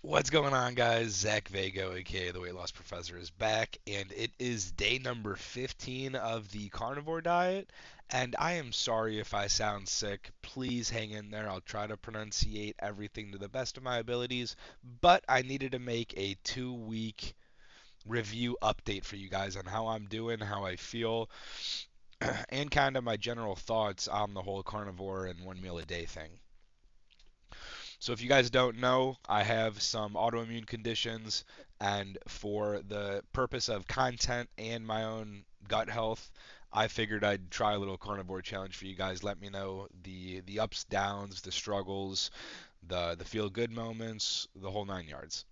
What's going on, guys? Zach Vago, aka the Weight Loss Professor, is back, and it is day number 15 of the carnivore diet. And I am sorry if I sound sick. Please hang in there. I'll try to pronunciate everything to the best of my abilities. But I needed to make a 2 week review update for you guys on how I'm doing, how I feel, and kind of my general thoughts on the whole carnivore and 1 meal a day thing. So if you guys don't know, I have some autoimmune conditions, and for the purpose of content and my own gut health, I figured I'd try a little carnivore challenge for you guys. Let me know the ups, downs, the struggles, the feel good moments, the whole 9 yards.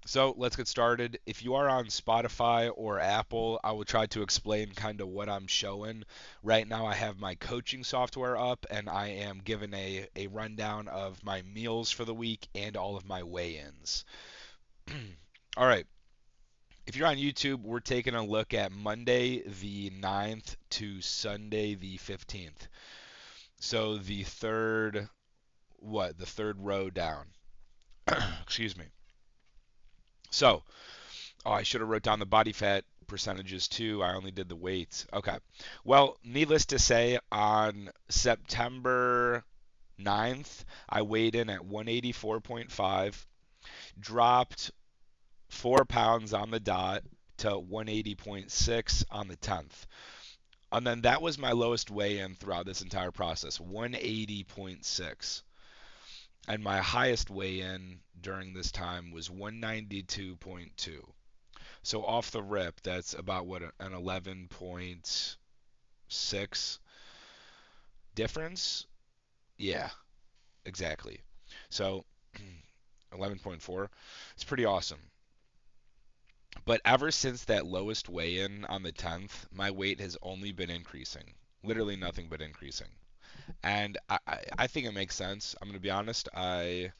So let's get started. If you are on Spotify or Apple, I will try to explain kind of what I'm showing. Right now, I have my coaching software up and I am given a rundown of my meals for the week and all of my weigh ins. All right. If you're on YouTube, we're taking a look at Monday the 9th to Sunday the 15th. So the third row down. Excuse me. So, oh, I should have wrote down the body fat percentages too. I only did the weight. Okay. Well, needless to say, on September 9th, I weighed in at 184.5, dropped 4 pounds on the dot to 180.6 on the 10th. And then that was my lowest weigh in throughout this entire process, 180.6. And my highest weigh in during this time was 192.2. So off the rip, that's about what an 11.6 difference? Yeah, exactly. So 11.4. It's pretty awesome. But ever since that lowest weigh-in on the 10th, my weight has only been increasing. Literally nothing but increasing. And I think it makes sense. I'm going to be honest. My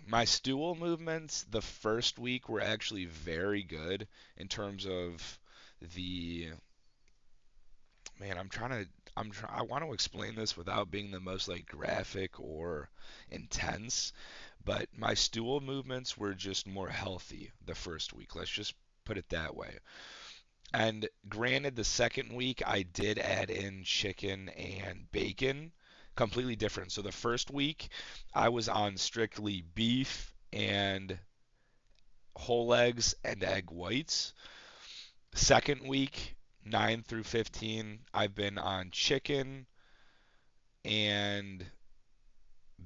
my stool movements the first week were actually very good in terms of the man, I want to explain this without being the most like graphic or intense, but my stool movements were just more healthy the first week. Let's just put it that way. And granted, the second week I did add in chicken and bacon, completely different. So the first week I was on strictly beef and whole eggs and egg whites. Second week, 9 through 15, I've been on chicken and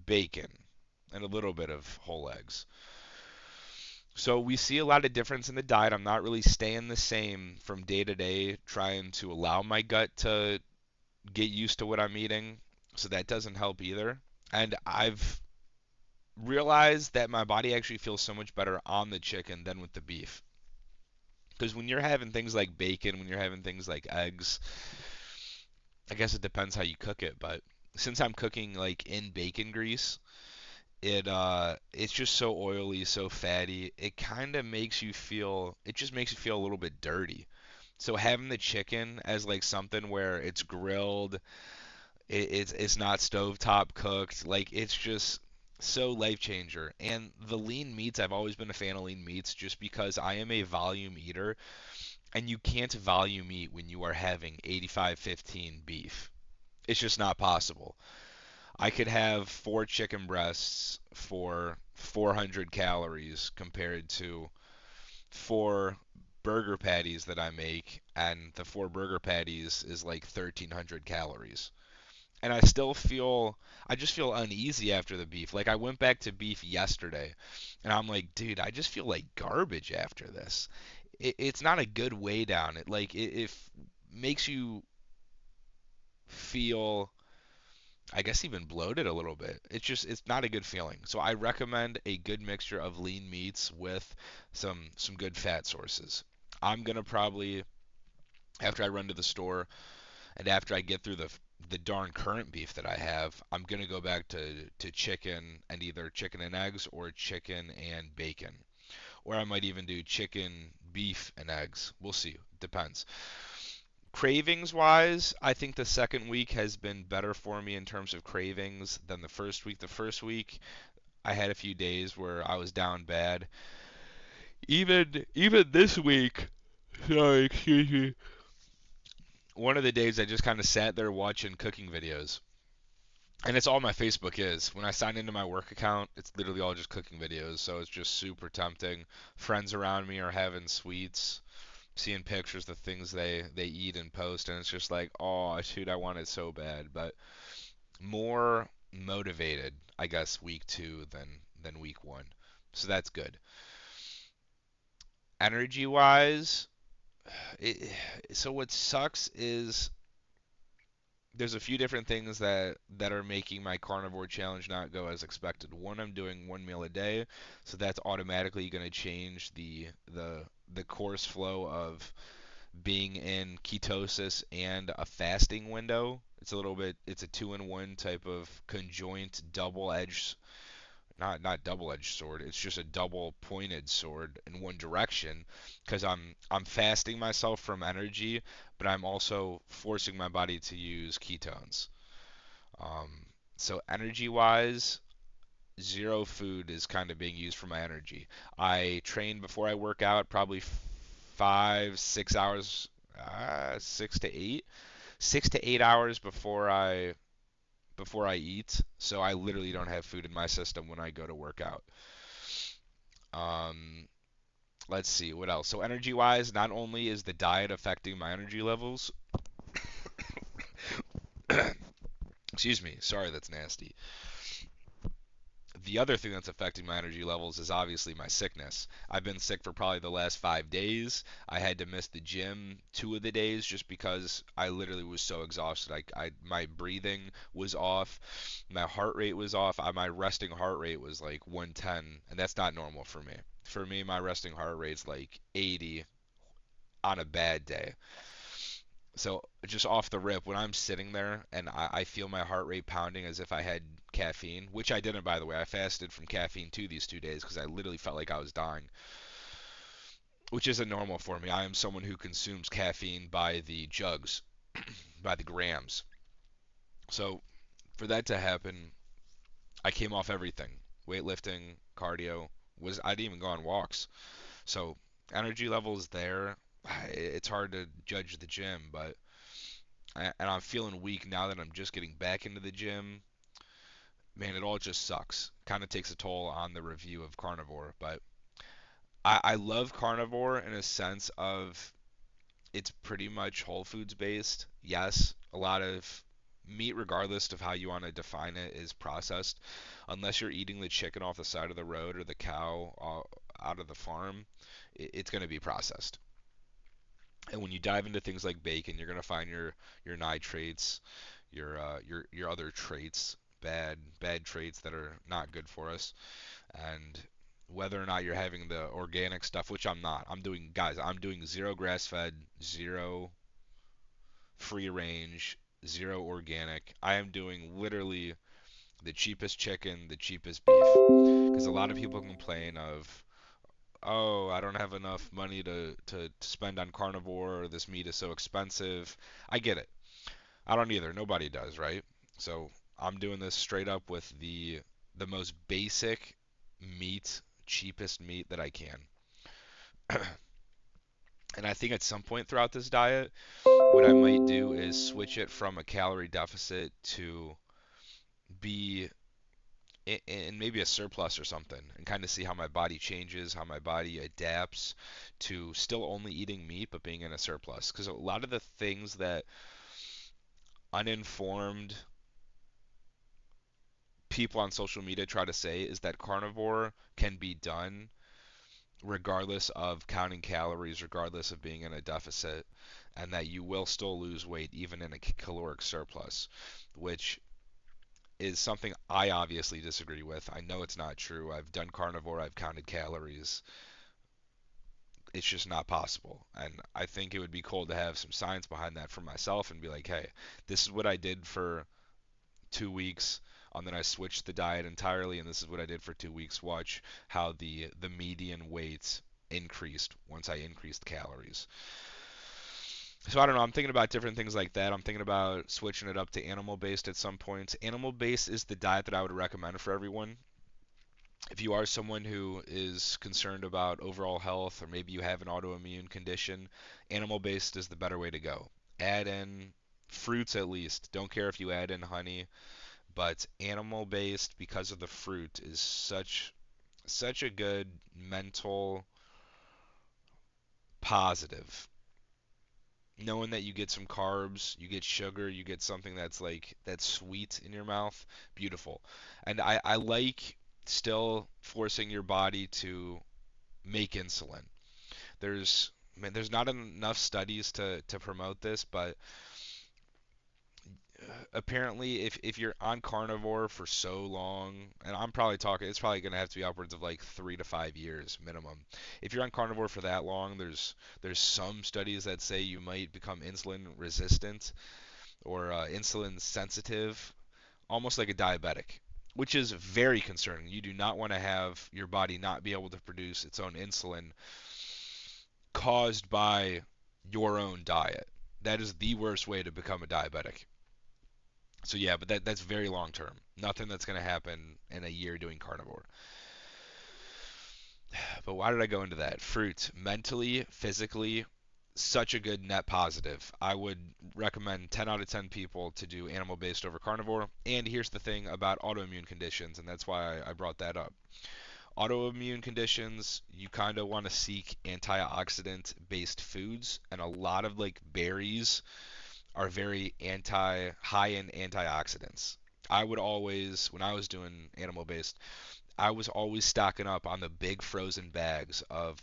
bacon and a little bit of whole eggs. So we see a lot of difference in the diet. I'm not really staying the same from day to day, trying to allow my gut to get used to what I'm eating. So that doesn't help either. And I've realized that my body actually feels so much better on the chicken than with the beef. Because when you're having things like bacon, when you're having things like eggs, I guess it depends how you cook it, but since I'm cooking like in bacon grease, it's just so oily, so fatty. It just makes you feel a little bit dirty. So having the chicken as like something where it's grilled, it's not stovetop cooked, like it's just so life changer. And the lean meats, I've always been a fan of lean meats just because I am a volume eater, and you can't volume eat when you are having 85-15 beef. It's just not possible. I could have 4 chicken breasts for 400 calories compared to 4 burger patties that I make, and the 4 burger patties is like 1,300 calories. And I just feel uneasy after the beef. Like I went back to beef yesterday, and I'm like, dude, I just feel like garbage after this. It's not a good way down. It makes you feel, I guess, even bloated a little bit. It's not a good feeling. So I recommend a good mixture of lean meats with some good fat sources. I'm gonna probably, after I run to the store and after I get through the darn current beef that I have, I'm gonna go back to chicken and either chicken and eggs or chicken and bacon. Or I might even do chicken, beef, and eggs. We'll see. Depends. Cravings wise, I think the second week has been better for me in terms of cravings than the first week. The first week, I had a few days where I was down bad. Even this week, sorry, excuse me. One of the days I just kind of sat there watching cooking videos. And it's all my Facebook is. When I sign into my work account, it's literally all just cooking videos, so it's just super tempting. Friends around me are having sweets, seeing pictures of things they eat and post, and it's just like, oh shoot, I want it so bad. But more motivated, I guess, week two than week one, so that's good. Energy wise, it, so what sucks is there's a few different things that are making my carnivore challenge not go as expected. One, I'm doing one meal a day, so that's automatically going to change the course flow of being in ketosis and a fasting window. It's a two-in-one type of conjoint double-edged, not double-edged sword. It's just a double-pointed sword in one direction, because I'm fasting myself from energy, but I'm also forcing my body to use ketones. Um, so energy wise, zero food is kind of being used for my energy. I train before I work out probably 5, 6 hours, 6 to 8 hours before I eat. So I literally don't have food in my system when I go to work out. Um, let's see what else. So energy wise, not only is the diet affecting my energy levels, excuse me, sorry that's nasty. The other thing that's affecting my energy levels is obviously my sickness. I've been sick for probably the last 5 days. I had to miss the gym 2 of the days just because I literally was so exhausted. My breathing was off, my heart rate was off. My resting heart rate was like 110, and that's not normal for me. For me, my resting heart rate's like 80 on a bad day. So just off the rip, when I'm sitting there and I feel my heart rate pounding as if I had caffeine, which I didn't, by the way. I fasted from caffeine too these 2 days because I literally felt like I was dying, which isn't normal for me. I am someone who consumes caffeine by the jugs, by the grams. So for that to happen, I came off everything: weightlifting, cardio. I didn't even go on walks. So energy levels there. It's hard to judge the gym, but and I'm feeling weak now that I'm just getting back into the gym. Man, it all just sucks. Kind of takes a toll on the review of Carnivore, but I love Carnivore in a sense of it's pretty much whole foods based. Yes, a lot of meat, regardless of how you want to define it, is processed. Unless you're eating the chicken off the side of the road or the cow out of the farm, it's going to be processed. And when you dive into things like bacon, you're going to find your nitrates, your other traits, bad traits that are not good for us. And whether or not you're having the organic stuff, which I'm not. I'm doing zero grass fed, zero free range, zero organic. I am doing literally the cheapest chicken, the cheapest beef. Because a lot of people complain of, oh, I don't have enough money to spend on carnivore, or this meat is so expensive. I get it. I don't either. Nobody does, right? So I'm doing this straight up with the most basic meat, cheapest meat that I can. And I think at some point throughout this diet, what I might do is switch it from a calorie deficit to be in maybe a surplus or something, and kind of see how my body changes, how my body adapts to still only eating meat but being in a surplus. Because a lot of the things that uninformed people on social media try to say is that carnivore can be done regardless of counting calories, regardless of being in a deficit, and that you will still lose weight even in a caloric surplus, which is something I obviously disagree with. I know it's not true. I've done carnivore, I've counted calories. It's just not possible. And I think it would be cool to have some science behind that for myself and be like, hey, this is what I did for 2 weeks, and then I switched the diet entirely, and this is what I did for 2 weeks. Watch how the median weight increased once I increased calories. So I don't know. I'm thinking about different things like that. I'm thinking about switching it up to animal based at some point. Animal based is the diet that I would recommend for everyone. If you are someone who is concerned about overall health, or maybe you have an autoimmune condition, animal based is the better way to go. Add in fruits at least. Don't care if you add in honey, but animal based because of the fruit is such a good mental positive. Knowing that you get some carbs, you get sugar, you get something that's like that's sweet in your mouth, beautiful. And I like still forcing your body to make insulin. There's Man, there's not enough studies to promote this, but apparently if you're on carnivore for so long, and I'm probably talking, it's probably going to have to be upwards of like 3 to 5 years minimum. If you're on carnivore for that long, there's some studies that say you might become insulin resistant or insulin sensitive, almost like a diabetic, which is very concerning. You do not want to have your body not be able to produce its own insulin caused by your own diet. That is the worst way to become a diabetic. So yeah, but that's very long term. Nothing that's going to happen in a year doing carnivore. But why did I go into that? Fruit, mentally, physically, such a good net positive. I would recommend 10 out of 10 people to do animal based over carnivore. And here's the thing about autoimmune conditions, and that's why I brought that up. Autoimmune conditions, you kind of want to seek antioxidant based foods, and a lot of like berries are very high in antioxidants. I would always, when I was doing animal based, I was always stocking up on the big frozen bags of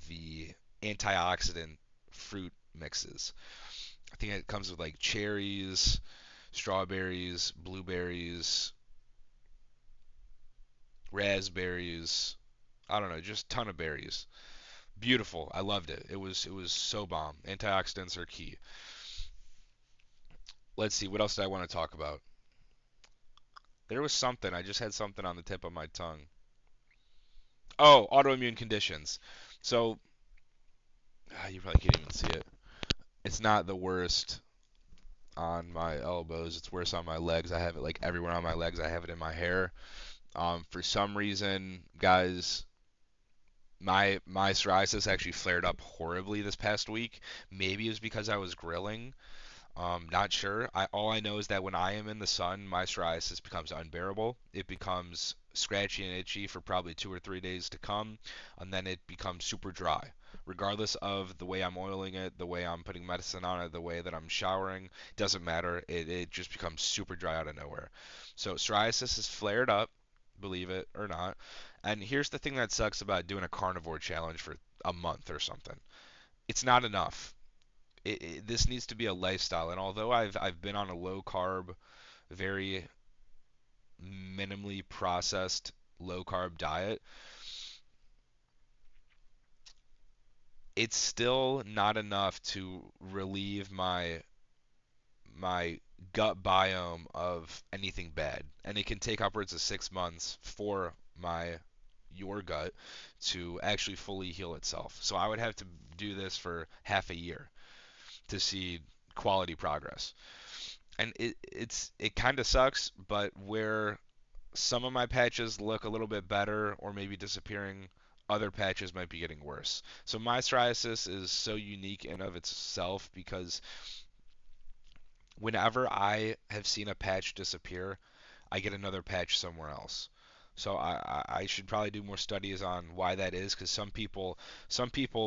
the antioxidant fruit mixes. I think it comes with like cherries, strawberries, blueberries, raspberries. I don't know, just a ton of berries. Beautiful. I loved it. It was so bomb. Antioxidants are key. Let's see, what else did I want to talk about? There was something. I just had something on the tip of my tongue. Oh, autoimmune conditions. So, you probably can't even see it. It's not the worst on my elbows. It's worse on my legs. I have it like everywhere on my legs. I have it in my hair. For some reason, guys, my psoriasis actually flared up horribly this past week. Maybe it was because I was grilling. Not sure. All I know is that when I am in the sun, my psoriasis becomes unbearable. It becomes scratchy and itchy for probably 2 or 3 days to come, and then it becomes super dry. Regardless of the way I'm oiling it, the way I'm putting medicine on it, the way that I'm showering, doesn't matter. It just becomes super dry out of nowhere. So psoriasis is flared up, believe it or not. And here's the thing that sucks about doing a carnivore challenge for a month or something. It's not enough. This needs to be a lifestyle. And although I've been on a low carb, very minimally processed low carb diet, it's still not enough to relieve my gut biome of anything bad. And it can take upwards of 6 months for your gut to actually fully heal itself. So I would have to do this for half a year to see quality progress. And it kind of sucks, but where some of my patches look a little bit better or maybe disappearing, other patches might be getting worse. So my psoriasis is so unique in of itself because whenever I have seen a patch disappear, I get another patch somewhere else. So I should probably do more studies on why that is, because some people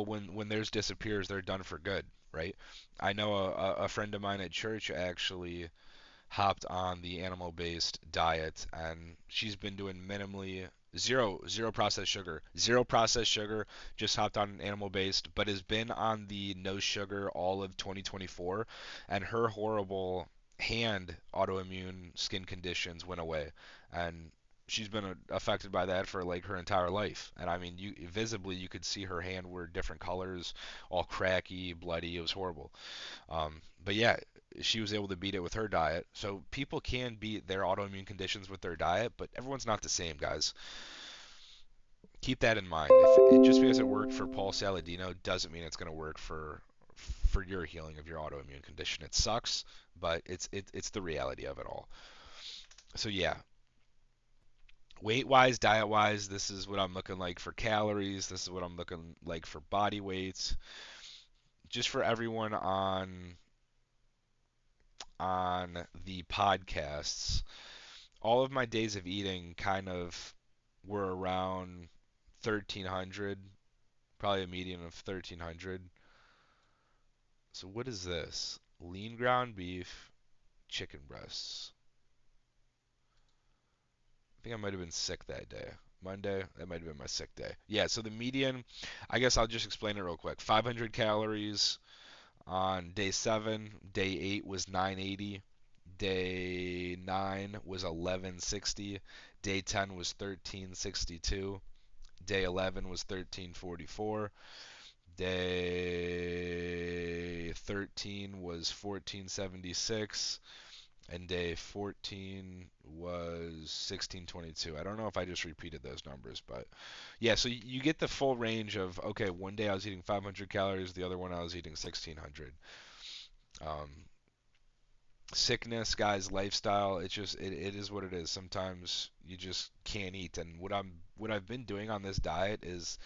when theirs disappears, they're done for good, right? I know a friend of mine at church actually hopped on the animal-based diet, and she's been doing minimally zero processed sugar, just hopped on animal-based, but has been on the no sugar all of 2024, and her horrible hand autoimmune skin conditions went away, and she's been affected by that for like her entire life. And I mean, you visibly you could see her hand were different colors, all cracky, bloody. It was horrible. But yeah, she was able to beat it with her diet. So people can beat their autoimmune conditions with their diet, but everyone's not the same, guys. Keep that in mind. If it just because it worked for Paul Saladino doesn't mean it's going to work for your healing of your autoimmune condition. It sucks, but it's the reality of it all. So yeah, weight wise, diet wise, this is what I'm looking like for calories. This is what I'm looking like for body weight. Just for everyone on the podcasts, all of my days of eating kind of were around 1300, probably a median of 1300. So what is this? Lean ground beef, chicken breasts. I think I might have been sick that day. Monday, that might have been my sick day. Yeah, so the median, I guess I'll just explain it real quick. 500 calories on day 7, day 8 was 980, day 9 was 1160, day 10 was 1362, day 11 was 1344, day 13 was 1476, and day 14 was 1622. I don't know if I just repeated those numbers, but yeah, so you get the full range of, okay, one day I was eating 500 calories, the other one I was eating 1600. Um, Sickness, guys, lifestyle, it is what it is. Sometimes you just can't eat, and what I've been doing on this diet is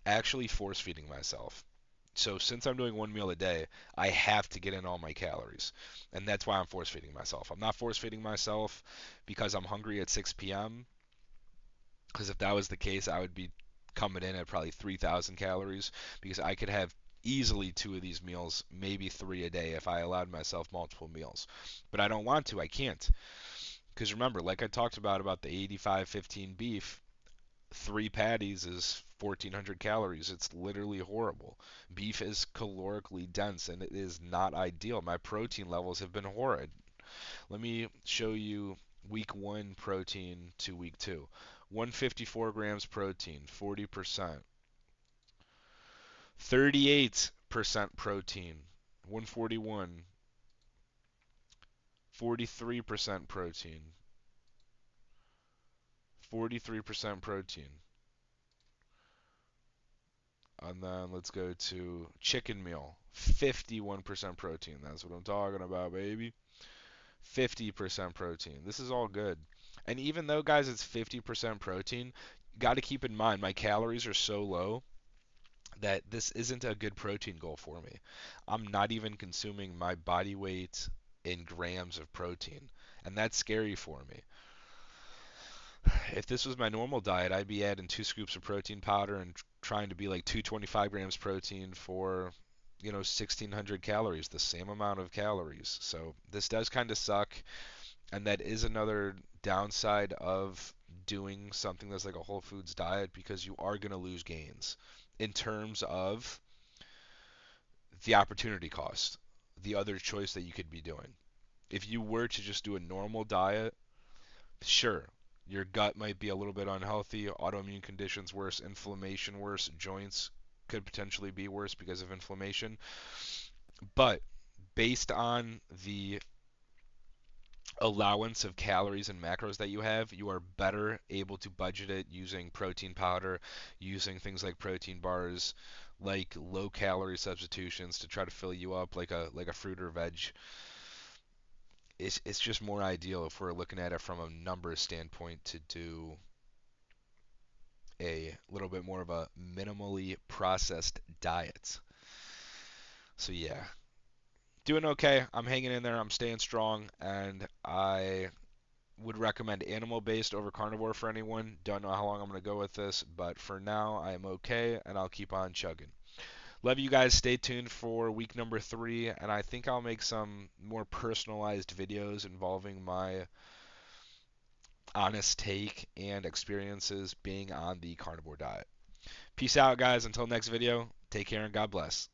actually force feeding myself. So since I'm doing one meal a day, I have to get in all my calories. And that's why I'm force feeding myself. I'm not force feeding myself because I'm hungry at 6 p.m. Because if that was the case, I would be coming in at probably 3,000 calories because I could have easily 2 of these meals, maybe 3 a day if I allowed myself multiple meals. But I don't want to. I can't. Because remember, like I talked about the 85-15 beef, 3 patties is 1,400 calories. It's literally horrible. Beef is calorically dense and it is not ideal. My protein levels have been horrid. Let me show you week 1 protein to week 2. 154 grams protein, 40%. 38% protein, 141. 43% protein, 43% protein. And then let's go to chicken meal. 51% protein. That's what I'm talking about, baby. 50% protein. This is all good. And even though, guys, it's 50% protein, you got to keep in mind my calories are so low that this isn't a good protein goal for me. I'm not even consuming my body weight in grams of protein. And that's scary for me. If this was my normal diet, I'd be adding 2 scoops of protein powder and trying to be like 225 grams protein for, 1600 calories, the same amount of calories. So this does kind of suck, and that is another downside of doing something that's like a whole foods diet because you are going to lose gains in terms of the opportunity cost, the other choice that you could be doing. If you were to just do a normal diet, sure, your gut might be a little bit unhealthy, autoimmune conditions worse, inflammation worse, joints could potentially be worse because of inflammation. But based on the allowance of calories and macros that you have, you are better able to budget it using protein powder, using things like protein bars, like low calorie substitutions to try to fill you up like a fruit or veg. It's just more ideal if we're looking at it from a numbers standpoint to do a little bit more of a minimally processed diet. So yeah, doing okay. I'm hanging in there. I'm staying strong, and I would recommend animal-based over carnivore for anyone. Don't know how long I'm going to go with this, but for now, I am okay, and I'll keep on chugging. Love you guys. Stay tuned for week number 3, and I think I'll make some more personalized videos involving my honest take and experiences being on the carnivore diet. Peace out, guys. Until next video, take care and God bless.